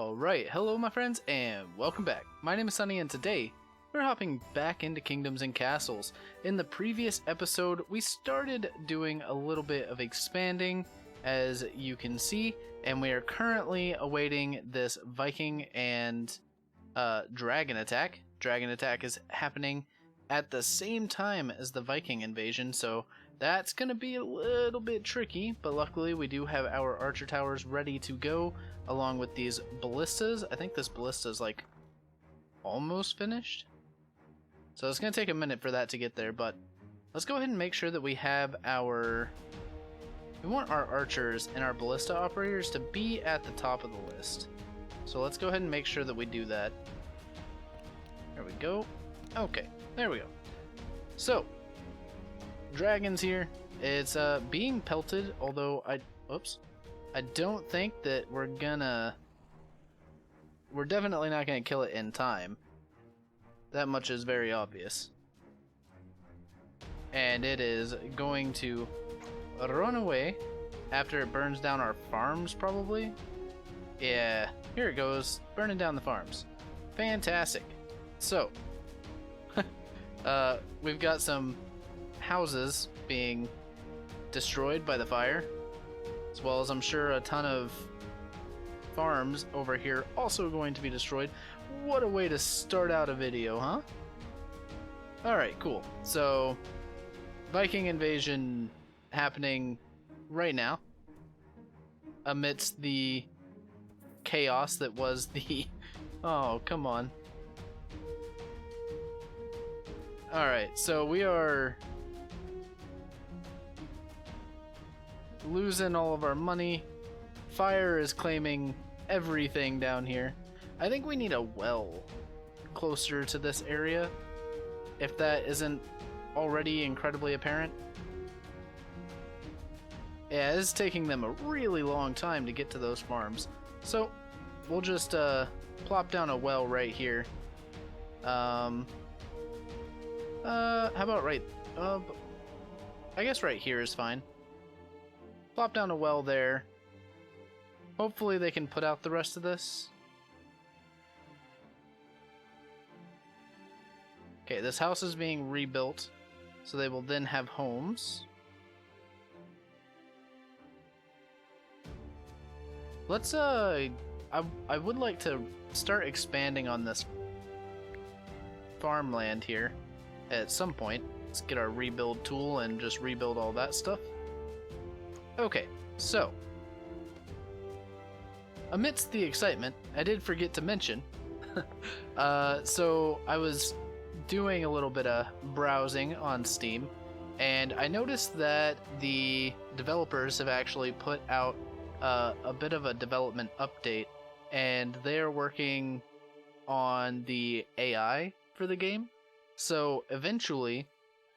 Alright, hello my friends and welcome back. My name is Sunny and today we're hopping back into Kingdoms and Castles. In the previous episode we started doing a little bit of expanding, as you can see, and we are currently awaiting this Viking and dragon attack. Dragon attack is happening at the same time as the Viking invasion, so that's going to be a little bit tricky, but luckily we do have our archer towers ready to go along with these ballistas. I think this ballista is like almost finished, so it's going to take a minute for that to get there, but let's go ahead and make sure that we have we want our archers and our ballista operators to be at the top of the list. So let's go ahead and make sure that we do that. There we go. Okay, there we go. So dragons here. It's being pelted, although I don't think that we're definitely not gonna kill it in time. That much is very obvious. And it is going to run away after it burns down our farms, probably. Yeah, here it goes, burning down the farms. Fantastic. So we've got some houses being destroyed by the fire, as well as I'm sure a ton of farms over here also going to be destroyed. What a way to start out a video, huh? Alright, cool. So Viking invasion happening right now amidst the chaos that was the oh, come on. Alright, so we are losing all of our money. Fire is claiming everything down here. I think we need a well closer to this area, if that isn't already incredibly apparent. Yeah, it's taking them a really long time to get to those farms. So we'll just plop down a well right here. How about right I guess right here is fine. Plop down a well there. Hopefully they can put out the rest of this. Okay, this house is being rebuilt, so they will then have homes. Let's I would like to start expanding on this farmland here at some point. Let's get our rebuild tool and just rebuild all that stuff. Okay, so amidst the excitement, I did forget to mention so I was doing a little bit of browsing on Steam, and I noticed that the developers have actually put out a bit of a development update, and they're working on the AI for the game. So eventually,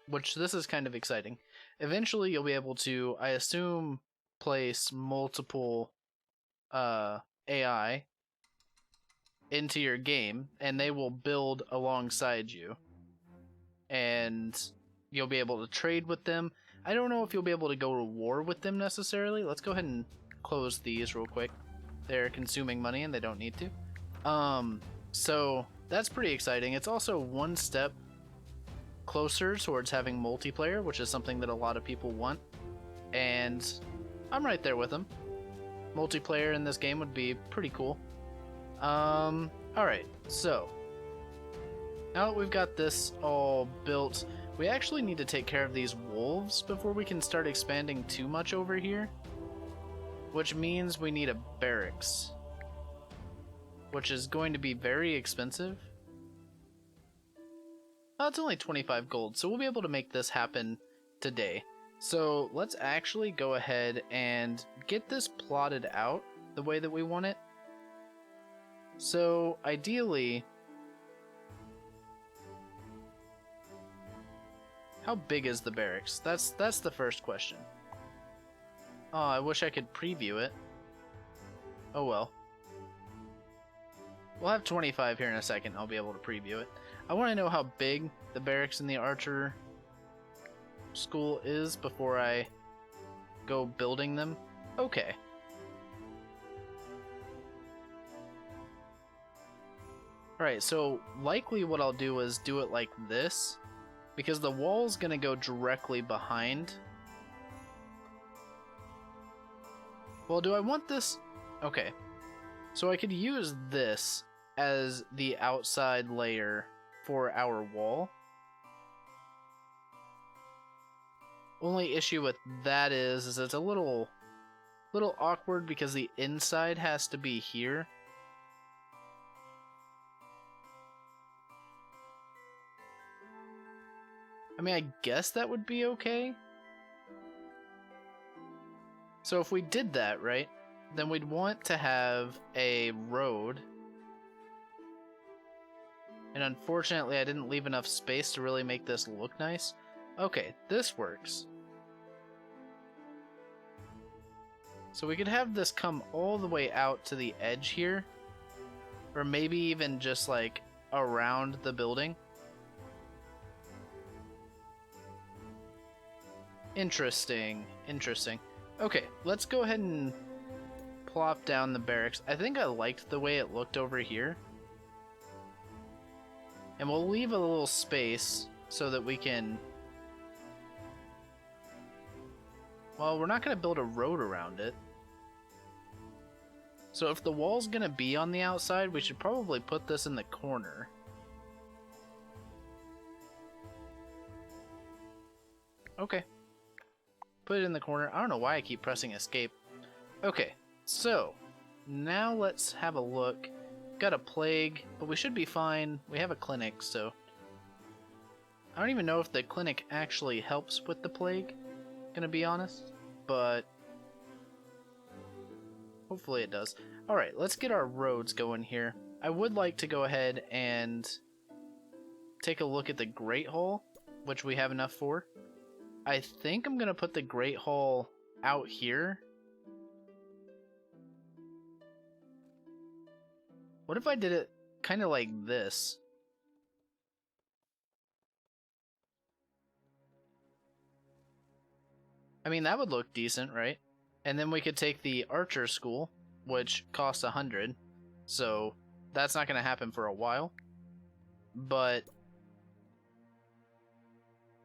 which this is kind of exciting, eventually you'll be able to, I assume, place multiple AI into your game, and they will build alongside you, and you'll be able to trade with them. I don't know if you'll be able to go to war with them necessarily. Let's go ahead and close these real quick. They're consuming money and they don't need to. So that's pretty exciting. It's also one step closer towards having multiplayer, which is something that a lot of people want, and I'm right there with them. Multiplayer in this game would be pretty cool. Alright, so now that we've got this all built, we actually need to take care of these wolves before we can start expanding too much over here, which means we need a barracks, which is going to be very expensive. Oh, it's only 25 gold, so we'll be able to make this happen today. So let's actually go ahead and get this plotted out the way that we want it. So ideally, how big is the barracks? That's the first question. Oh, I wish I could preview it. Oh well. We'll have 25 here in a second. I'll be able to preview it. I want to know how big the barracks in the archer school is before I go building them. Okay. Alright, so likely what I'll do is do it like this, because the wall's gonna go directly behind. Well, do I want this? Okay. So I could use this as the outside layer for our wall. Only issue with that is it's a little awkward because the inside has to be here. I mean, I guess that would be okay. So if we did that, right, then we'd want to have a road. And unfortunately, I didn't leave enough space to really make this look nice. Okay, this works. So we could have this come all the way out to the edge here. Or maybe even just like around the building. Interesting, interesting. Okay, let's go ahead and plop down the barracks. I think I liked the way it looked over here. And we'll leave a little space so that we can... Well, we're not going to build a road around it. So if the wall's going to be on the outside, we should probably put this in the corner. Okay. Put it in the corner. I don't know why I keep pressing escape. Okay, so now let's have a look. Got a plague, but we should be fine. We have a clinic, so I don't even know if the clinic actually helps with the plague, gonna be honest, but hopefully it does. Alright, let's get our roads going here. I would like to go ahead and take a look at the Great Hall, which we have enough for. I think I'm gonna put the Great Hall out here. What if I did it kind of like this? I mean, that would look decent, right? And then we could take the Archer School, which costs 100, so that's not gonna happen for a while. But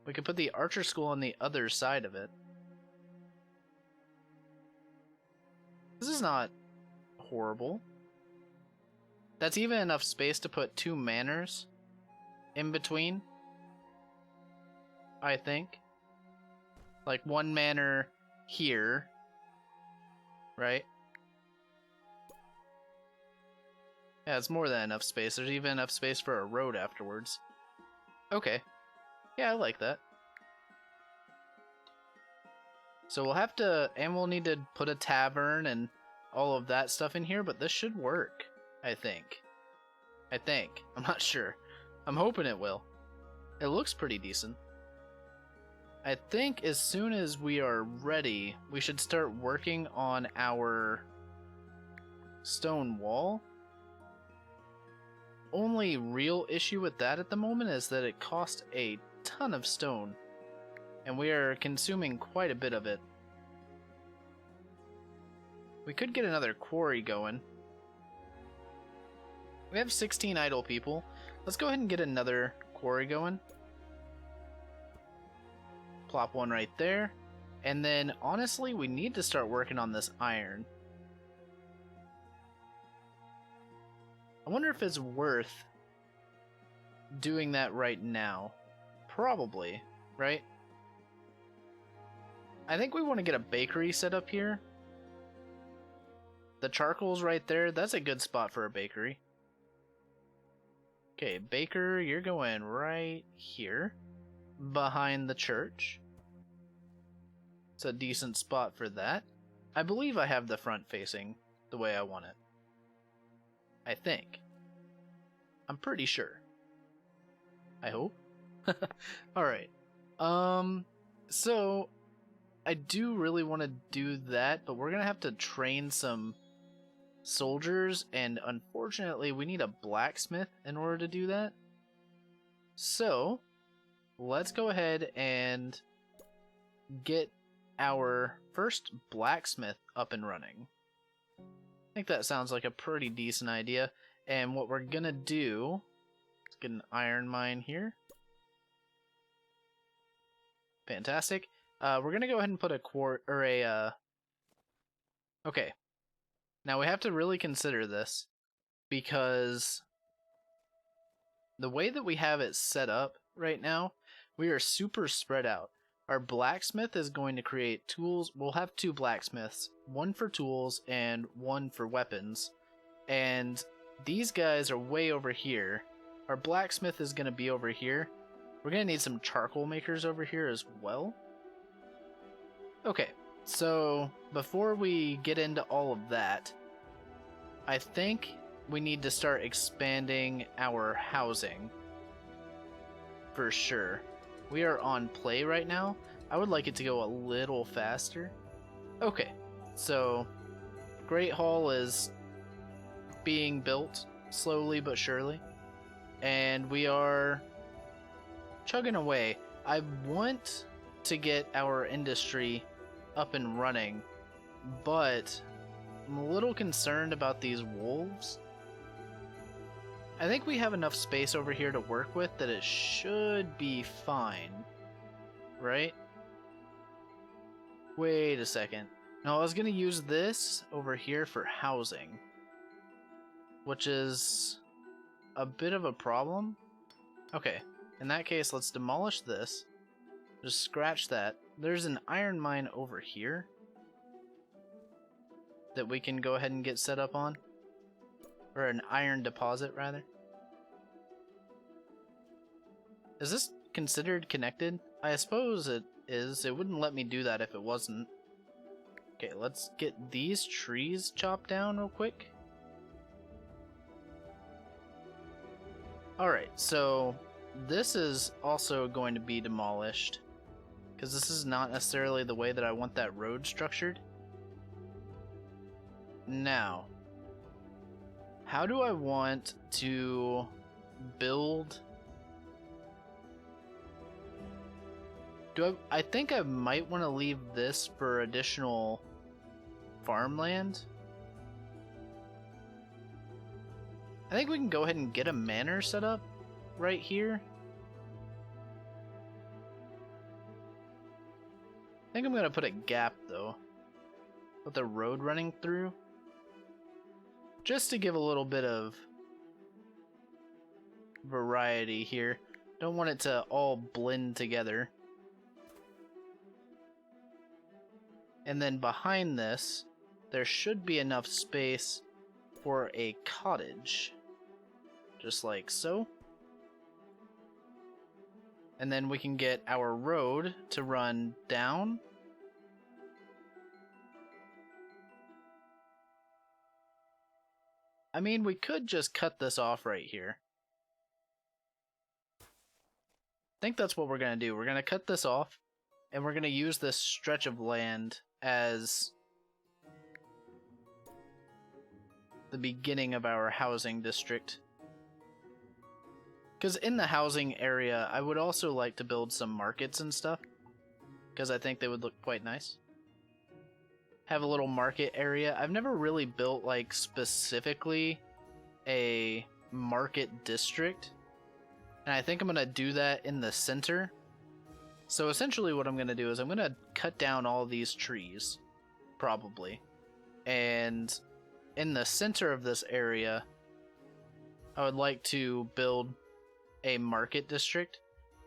we could put the Archer School on the other side of it. This is not horrible. That's even enough space to put 2 manors in between, I think. Like 1 manor here, right? Yeah, it's more than enough space. There's even enough space for a road afterwards. Okay. Yeah, I like that. So we'll have to, and we'll need to put a tavern and all of that stuff in here, but this should work, I think. I'm not sure. I'm hoping it will. It looks pretty decent. I think as soon as we are ready, we should start working on our stone wall. Only real issue with that at the moment is that it costs a ton of stone, and we are consuming quite a bit of it. We could get another quarry going. We have 16 idle people. Let's go ahead and get another quarry going. Plop one right there. And then, honestly, we need to start working on this iron. I wonder if it's worth doing that right now. Probably, right? I think we want to get a bakery set up here. The charcoal's right there. That's a good spot for a bakery. Okay, baker, you're going right here, behind the church. It's a decent spot for that. I believe I have the front facing the way I want it. I think. I'm pretty sure. I hope. Alright. So, I do really want to do that, but we're going to have to train some soldiers, and unfortunately we need a blacksmith in order to do that. So let's go ahead and get our first blacksmith up and running. I think that sounds like a pretty decent idea. And what we're gonna do, let's get an iron mine here. Fantastic. We're gonna go ahead and put a okay. Now we have to really consider this because the way that we have it set up right now, we are super spread out. Our blacksmith is going to create tools. We'll have 2 blacksmiths, one for tools and one for weapons. And these guys are way over here. Our blacksmith is going to be over here. We're going to need some charcoal makers over here as well. Okay, so before we get into all of that, I think we need to start expanding our housing. For sure. We are on play right now. I would like it to go a little faster. Okay, so Great Hall is being built slowly but surely. And we are chugging away. I want to get our industry up and running, but I'm a little concerned about these wolves. I think we have enough space over here to work with that it should be fine, right? Wait a second. No, I was going to use this over here for housing, which is a bit of a problem. Okay, in that case, let's demolish this. Just scratch that. There's an iron mine over here that we can go ahead and get set up on. Or an iron deposit, rather. Is this considered connected? I suppose it is. It wouldn't let me do that if it wasn't. Okay, let's get these trees chopped down real quick. Alright, so this is also going to be demolished, because this is not necessarily the way that I want that road structured. Now, how do I want to build? I think I might want to leave this for additional farmland. I think we can go ahead and get a manor set up right here. I think I'm going to put a gap though, with a road running through, just to give a little bit of variety here. Don't want it to all blend together. And then behind this, there should be enough space for a cottage. Just like so. And then we can get our road to run down. I mean, we could just cut this off right here. I think that's what we're going to do. We're going to cut this off, and we're going to use this stretch of land as the beginning of our housing district. Because in the housing area, I would also like to build some markets and stuff, because I think they would look quite nice. Have a little market area. I've never really built, like, specifically a market district, and I think I'm going to do that in the center. So essentially what I'm going to do is I'm going to cut down all these trees, probably, and in the center of this area, I would like to build a market district,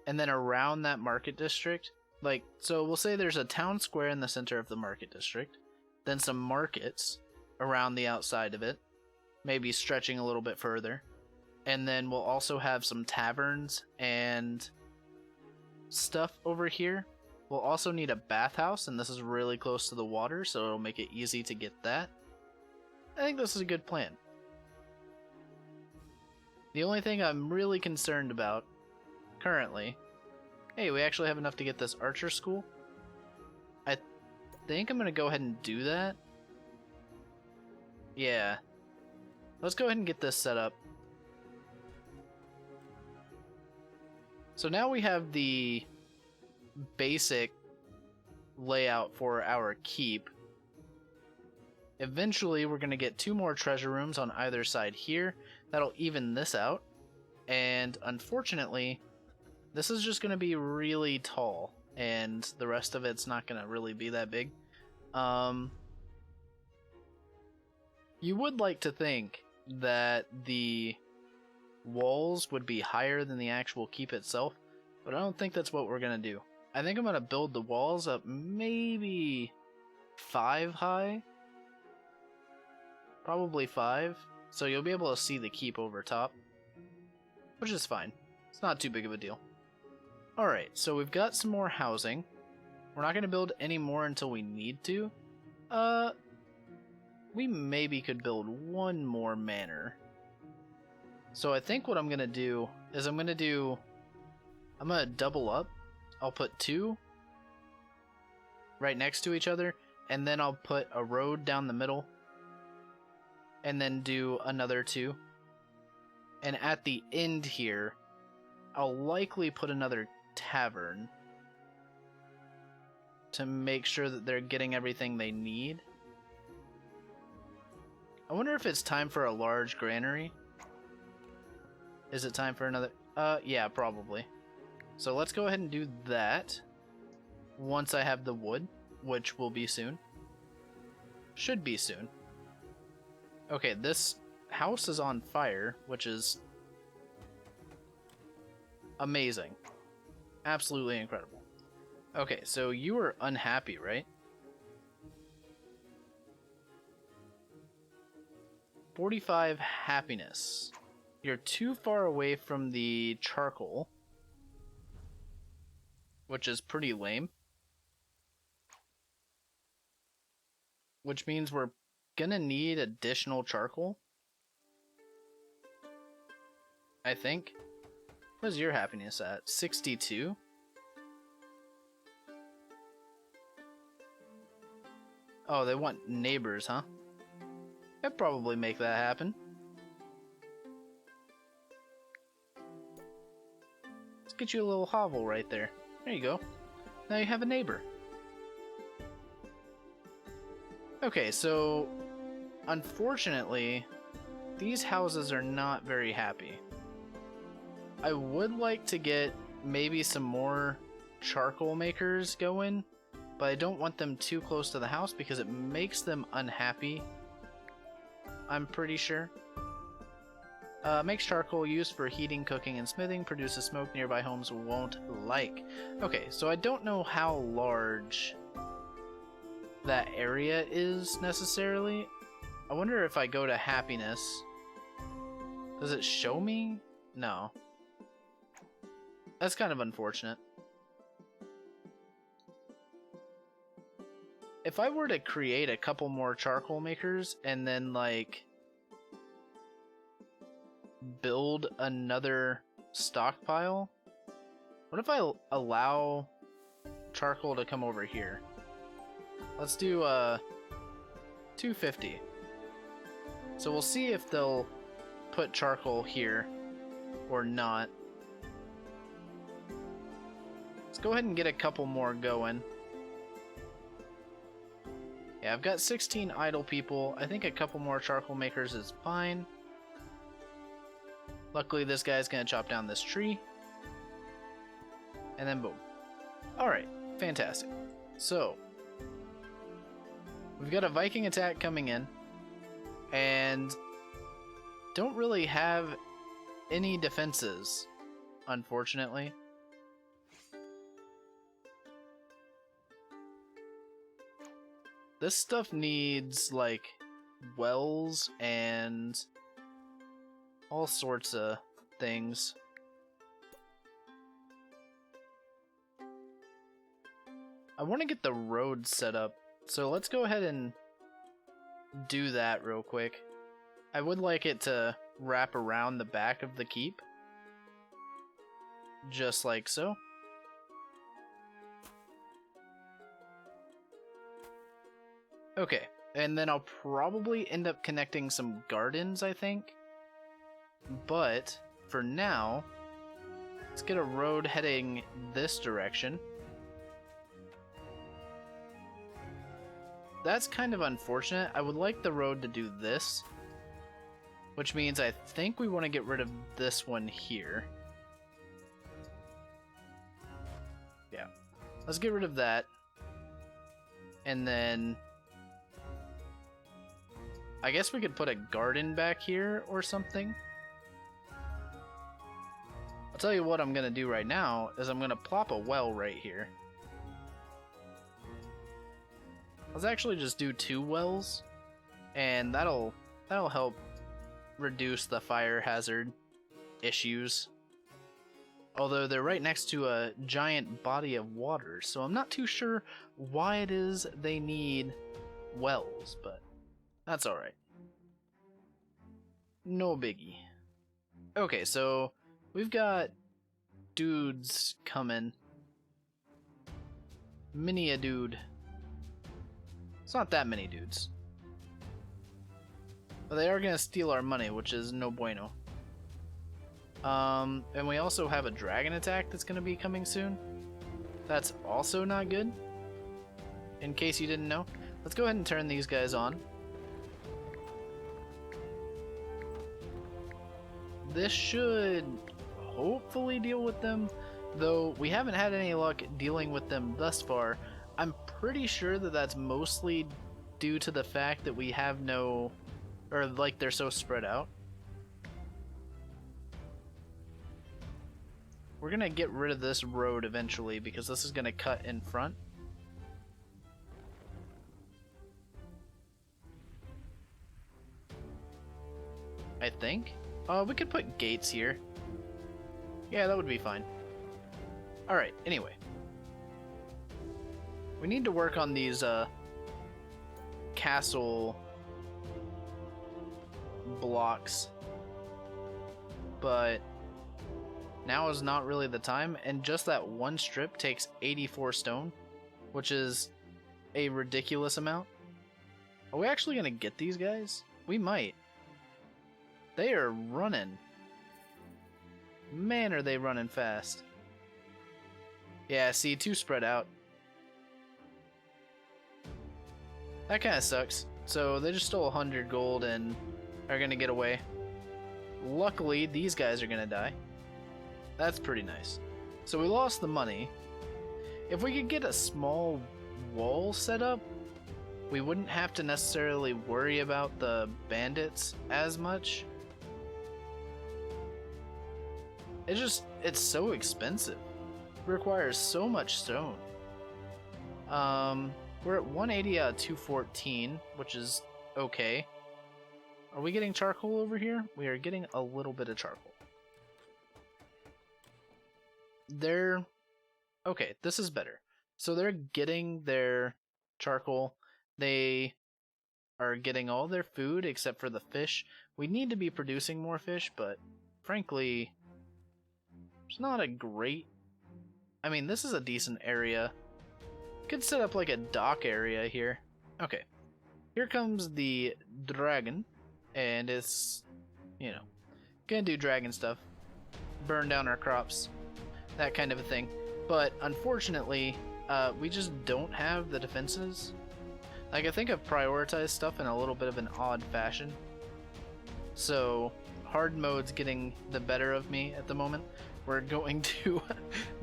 and then around that market district, like, so we'll say there's a town square in the center of the market district, then some markets around the outside of it, maybe stretching a little bit further, and then we'll also have some taverns and stuff over here. We'll also need a bathhouse, and this is really close to the water, so it'll make it easy to get that. I think this is a good plan. The only thing I'm really concerned about currently... Hey, we actually have enough to get this archer school. I think I'm going to go ahead and do that. Yeah. Let's go ahead and get this set up. So now we have the basic layout for our keep. Eventually, we're going to get 2 more treasure rooms on either side here. That'll even this out. And unfortunately, this is just going to be really tall, and the rest of it's not going to really be that big. You would like to think that the walls would be higher than the actual keep itself, but I don't think that's what we're going to do. I think I'm going to build the walls up maybe 5 high. Probably 5. So you'll be able to see the keep over top, which is fine. It's not too big of a deal. Alright, so we've got some more housing. We're not going to build any more until we need to. We maybe could build 1 more manor. So I think what I'm going to do is I'm going to double up. I'll put 2 right next to each other, and then I'll put a road down the middle, and then do another 2. And at the end here, I'll likely put another tavern to make sure that they're getting everything they need. I wonder if it's time for a large granary. Is it time for another? Yeah, probably. So let's go ahead and do that once I have the wood, which will be soon. Should be soon. Okay, this house is on fire, which is amazing. Absolutely incredible. Okay, so you were unhappy, right? 45 happiness. You're too far away from the charcoal, which is pretty lame. Which means we're gonna need additional charcoal, I think. What is your happiness at? 62? Oh, they want neighbors, huh? I'd probably make that happen. Let's get you a little hovel right there. There you go. Now you have a neighbor. Okay, so unfortunately, these houses are not very happy. I would like to get maybe some more charcoal makers going, but I don't want them too close to the house because it makes them unhappy, I'm pretty sure. Makes charcoal used for heating, cooking, and smithing, produces smoke nearby homes won't like. Okay, so I don't know how large that area is necessarily. I wonder if I go to happiness, does it show me? No. That's kind of unfortunate. If I were to create a couple more charcoal makers and then like build another stockpile, what if I allow charcoal to come over here? Let's do 250. So we'll see if they'll put charcoal here or not. Let's go ahead and get a couple more going. Yeah, I've got 16 idle people. I think a couple more charcoal makers is fine. Luckily, this guy's gonna chop down this tree. And then boom. Alright, fantastic. So, we've got a Viking attack coming in. And don't really have any defenses, unfortunately. This stuff needs, like, wells and all sorts of things. I want to get the road set up, so let's go ahead and do that real quick. I would like it to wrap around the back of the keep, just like so. Okay, and then I'll probably end up connecting some gardens, I think. But for now, let's get a road heading this direction. that's kind of unfortunate. I would like the road to do this, which means I think we want to get rid of this one here. Yeah, let's get rid of that. And then I guess we could put a garden back here or something. I'll tell you what I'm gonna do right now is I'm gonna plop a well right here. Let's actually just do 2 wells, and that'll help reduce the fire hazard issues. Although they're right next to a giant body of water, so I'm not too sure why it is they need wells, but that's alright. No biggie. Okay, so we've got dudes coming. Many a dude. It's not that many dudes. But they are gonna steal our money, which is no bueno. And we also have a dragon attack that's gonna be coming soon. That's also not good. In case you didn't know. Let's go ahead and turn these guys on. This should hopefully deal with them, though we haven't had any luck dealing with them thus far. I'm pretty sure that that's mostly due to the fact that we have no, or like they're so spread out. We're gonna get rid of this road eventually because this is gonna cut in front. I think. We could put gates here. Yeah, that would be fine. Alright, anyway. We need to work on these castle blocks. But now is not really the time, and just that one strip takes 84 stone, which is a ridiculous amount. Are we actually gonna get these guys? We might. They are running. Man, are they running fast. Yeah, see, 2 spread out. That kind of sucks. So they just stole 100 gold and are gonna get away. Luckily, these guys are gonna die. That's pretty nice. So we lost the money. If we could get a small wall set up, we wouldn't have to necessarily worry about the bandits as much. It's so expensive. It requires so much stone. We're at 180 out of 214, which is okay. Are we getting charcoal over here? We are getting a little bit of charcoal. Okay, this is better. So they're getting their charcoal. They are getting all their food except for the fish. We need to be producing more fish, but frankly, it's not a great... I mean, this is a decent area. Could set up like a dock area here. Okay. Here comes the dragon, and it's, you know, gonna do dragon stuff. Burn down our crops. That kind of a thing. But unfortunately, we just don't have the defenses. Like, I think I've prioritized stuff in a little bit of an odd fashion. So, hard mode's getting the better of me at the moment. We're going to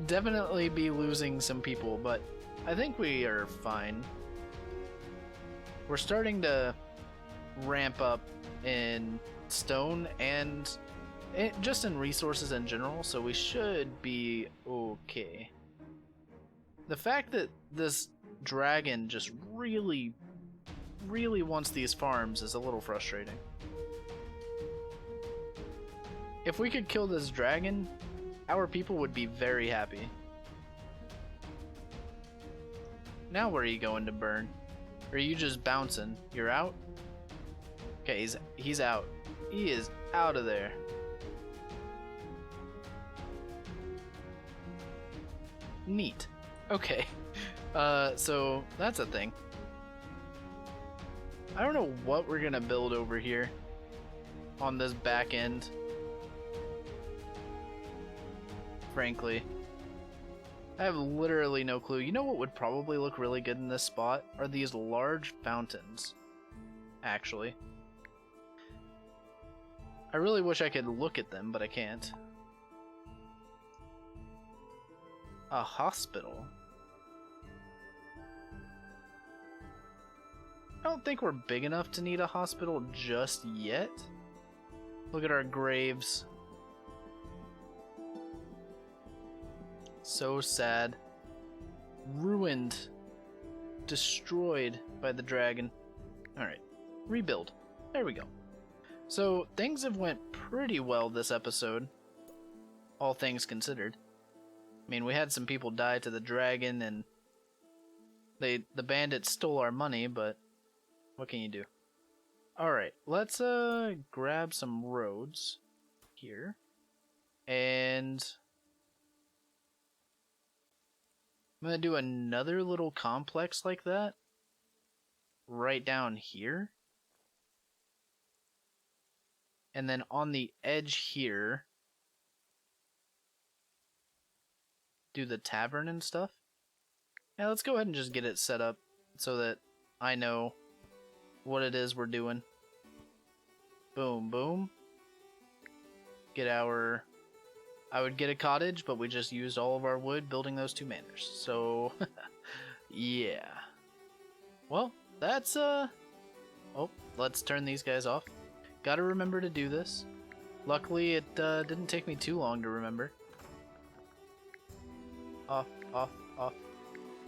definitely be losing some people, but I think we are fine. We're starting to ramp up in stone and just in resources in general, so we should be okay. The fact that this dragon just really wants these farms is a little frustrating. If we could kill this dragon, our people would be very happy. Now where are you going to burn? Or are you just bouncing? You're out? Okay, he's out. He is out of there. Neat. Okay. So that's a thing. I don't know what we're gonna build over here on this back end. Frankly. I have literally no clue. You know what would probably look really good in this spot? Are these large fountains, actually. I really wish I could look at them, but I can't. A hospital? I don't think we're big enough to need a hospital just yet. Look at our graves. So sad. Ruined. Destroyed by the dragon. Alright. Rebuild. There we go. So, things have went pretty well this episode. All things considered. I mean, we had some people die to the dragon, and the bandits stole our money, but what can you do? Alright, let's grab some roads here. And I'm gonna do another little complex like that right down here. And then on the edge here, do the tavern and stuff. Yeah, let's go ahead and just get it set up so that I know what it is we're doing. Boom, boom. Get our... I would get a cottage, but we just used all of our wood building those 2 manors. So, yeah. Well, that's, Oh, let's turn these guys off. Gotta remember to do this. Luckily, it didn't take me too long to remember. Off, off, off,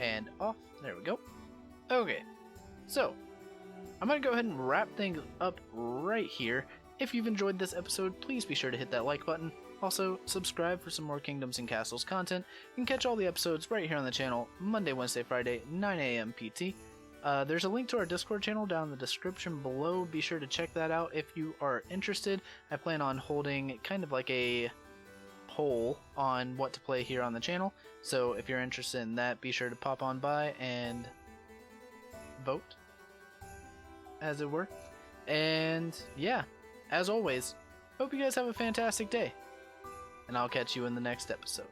and off. There we go. Okay, so I'm going to go ahead and wrap things up right here. If you've enjoyed this episode, please be sure to hit that like button. Also, subscribe for some more Kingdoms and Castles content. You can catch all the episodes right here on the channel, Monday, Wednesday, Friday, 9 a.m. PT. There's a link to our Discord channel down in the description below. Be sure to check that out if you are interested. I plan on holding kind of like a poll on what to play here on the channel. So if you're interested in that, be sure to pop on by and vote, as it were. And yeah, as always, hope you guys have a fantastic day. And I'll catch you in the next episode.